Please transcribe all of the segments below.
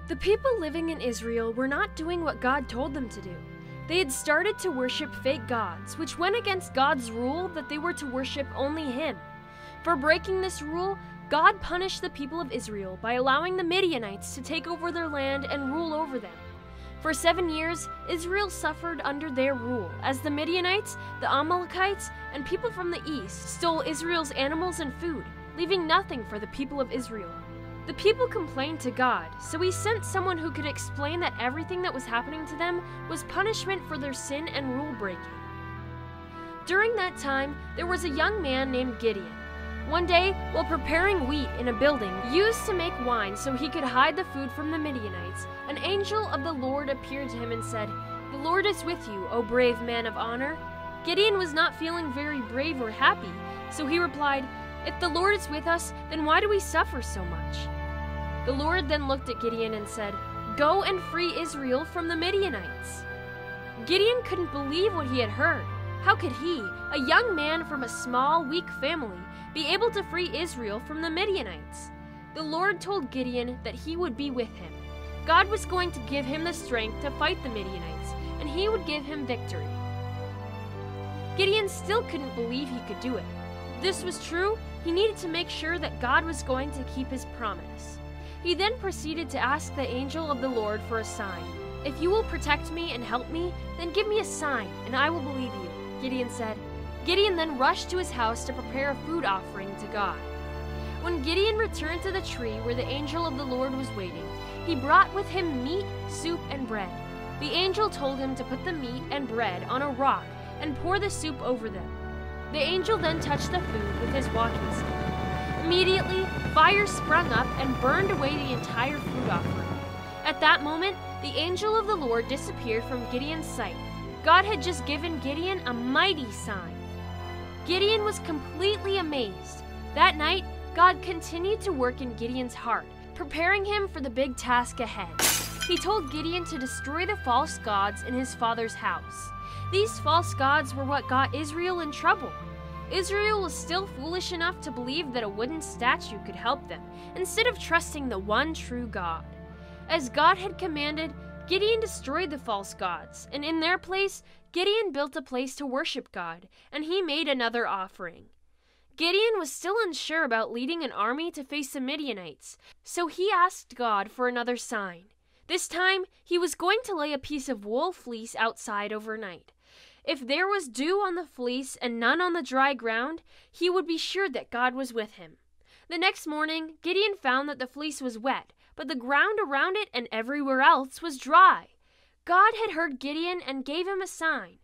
The people living in Israel were not doing what God told them to do. They had started to worship fake gods, which went against God's rule that they were to worship only Him. For breaking this rule, God punished the people of Israel by allowing the Midianites to take over their land and rule over them. For 7 years, Israel suffered under their rule, as the Midianites, the Amalekites, and people from the east stole Israel's animals and food, leaving nothing for the people of Israel. The people complained to God, so He sent someone who could explain that everything that was happening to them was punishment for their sin and rule breaking. During that time, there was a young man named Gideon. One day, while preparing wheat in a building used to make wine so he could hide the food from the Midianites, an angel of the Lord appeared to him and said, "The Lord is with you, O brave man of honor." Gideon was not feeling very brave or happy, so he replied, "If the Lord is with us, then why do we suffer so much?" The Lord then looked at Gideon and said, "Go and free Israel from the Midianites." Gideon couldn't believe what he had heard. How could he, a young man from a small, weak family, be able to free Israel from the Midianites? The Lord told Gideon that He would be with him. God was going to give him the strength to fight the Midianites, and He would give him victory. Gideon still couldn't believe he could do it. If this was true, he needed to make sure that God was going to keep His promise. He then proceeded to ask the angel of the Lord for a sign. "If you will protect me and help me, then give me a sign, and I will believe you," Gideon said. Gideon then rushed to his house to prepare a food offering to God. When Gideon returned to the tree where the angel of the Lord was waiting, he brought with him meat, soup, and bread. The angel told him to put the meat and bread on a rock and pour the soup over them. The angel then touched the food with his walking stick. Immediately, fire sprung up and burned away the entire food offering. At that moment, the angel of the Lord disappeared from Gideon's sight. God had just given Gideon a mighty sign. Gideon was completely amazed. That night, God continued to work in Gideon's heart, preparing him for the big task ahead. He told Gideon to destroy the false gods in his father's house. These false gods were what got Israel in trouble. Israel was still foolish enough to believe that a wooden statue could help them, instead of trusting the one true God. As God had commanded, Gideon destroyed the false gods, and in their place, Gideon built a place to worship God, and he made another offering. Gideon was still unsure about leading an army to face the Midianites, so he asked God for another sign. This time, he was going to lay a piece of wool fleece outside overnight. If there was dew on the fleece and none on the dry ground, he would be sure that God was with him. The next morning, Gideon found that the fleece was wet, but the ground around it and everywhere else was dry. God had heard Gideon and gave him a sign.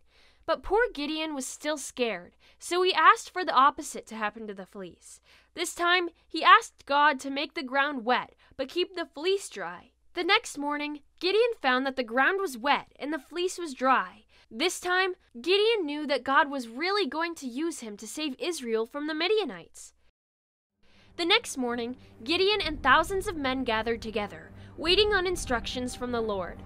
But poor Gideon was still scared, so he asked for the opposite to happen to the fleece. This time, he asked God to make the ground wet, but keep the fleece dry. The next morning, Gideon found that the ground was wet and the fleece was dry. This time, Gideon knew that God was really going to use him to save Israel from the Midianites. The next morning, Gideon and thousands of men gathered together, waiting on instructions from the Lord.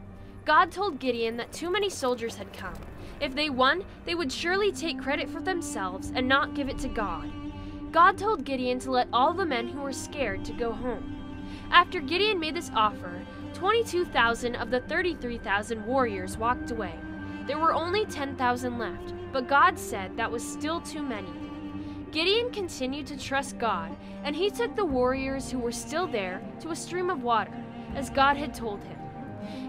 God told Gideon that too many soldiers had come. If they won, they would surely take credit for themselves and not give it to God. God told Gideon to let all the men who were scared to go home. After Gideon made this offer, 22,000 of the 33,000 warriors walked away. There were only 10,000 left, but God said that was still too many. Gideon continued to trust God, and he took the warriors who were still there to a stream of water, as God had told him.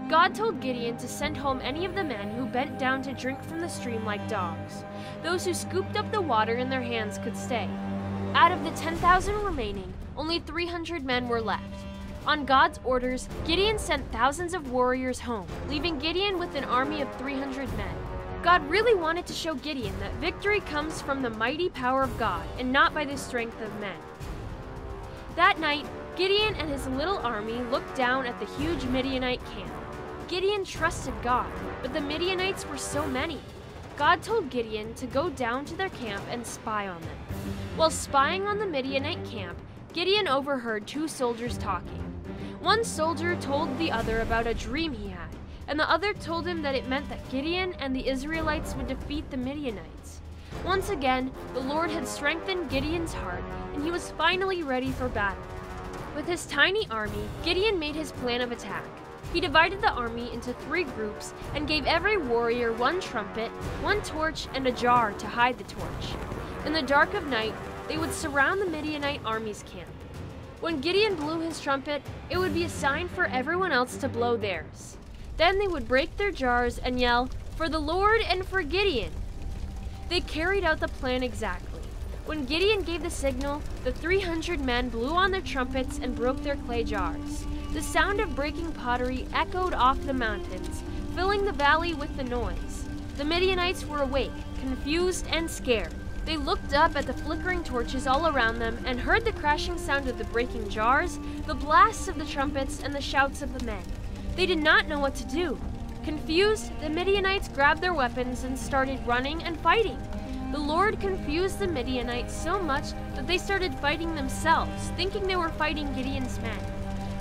God told Gideon to send home any of the men who bent down to drink from the stream like dogs. Those who scooped up the water in their hands could stay. Out of the 10,000 remaining, only 300 men were left. On God's orders, Gideon sent thousands of warriors home, leaving Gideon with an army of 300 men. God really wanted to show Gideon that victory comes from the mighty power of God and not by the strength of men. That night, Gideon and his little army looked down at the huge Midianite camp. Gideon trusted God, but the Midianites were so many. God told Gideon to go down to their camp and spy on them. While spying on the Midianite camp, Gideon overheard two soldiers talking. One soldier told the other about a dream he had, and the other told him that it meant that Gideon and the Israelites would defeat the Midianites. Once again, the Lord had strengthened Gideon's heart, and he was finally ready for battle. With his tiny army, Gideon made his plan of attack. He divided the army into 3 groups and gave every warrior 1 trumpet, 1 torch, and a jar to hide the torch. In the dark of night, they would surround the Midianite army's camp. When Gideon blew his trumpet, it would be a sign for everyone else to blow theirs. Then they would break their jars and yell, "For the Lord and for Gideon!" They carried out the plan exactly. When Gideon gave the signal, the 300 men blew on their trumpets and broke their clay jars. The sound of breaking pottery echoed off the mountains, filling the valley with the noise. The Midianites were awake, confused, and scared. They looked up at the flickering torches all around them and heard the crashing sound of the breaking jars, the blasts of the trumpets, and the shouts of the men. They did not know what to do. Confused, the Midianites grabbed their weapons and started running and fighting. The Lord confused the Midianites so much that they started fighting themselves, thinking they were fighting Gideon's men.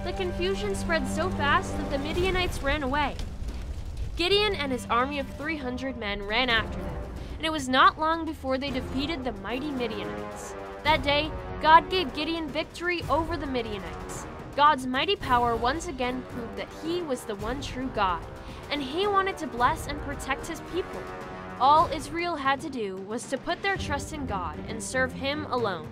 The confusion spread so fast that the Midianites ran away. Gideon and his army of 300 men ran after them, and it was not long before they defeated the mighty Midianites. That day, God gave Gideon victory over the Midianites. God's mighty power once again proved that He was the one true God, and He wanted to bless and protect His people. All Israel had to do was to put their trust in God and serve Him alone.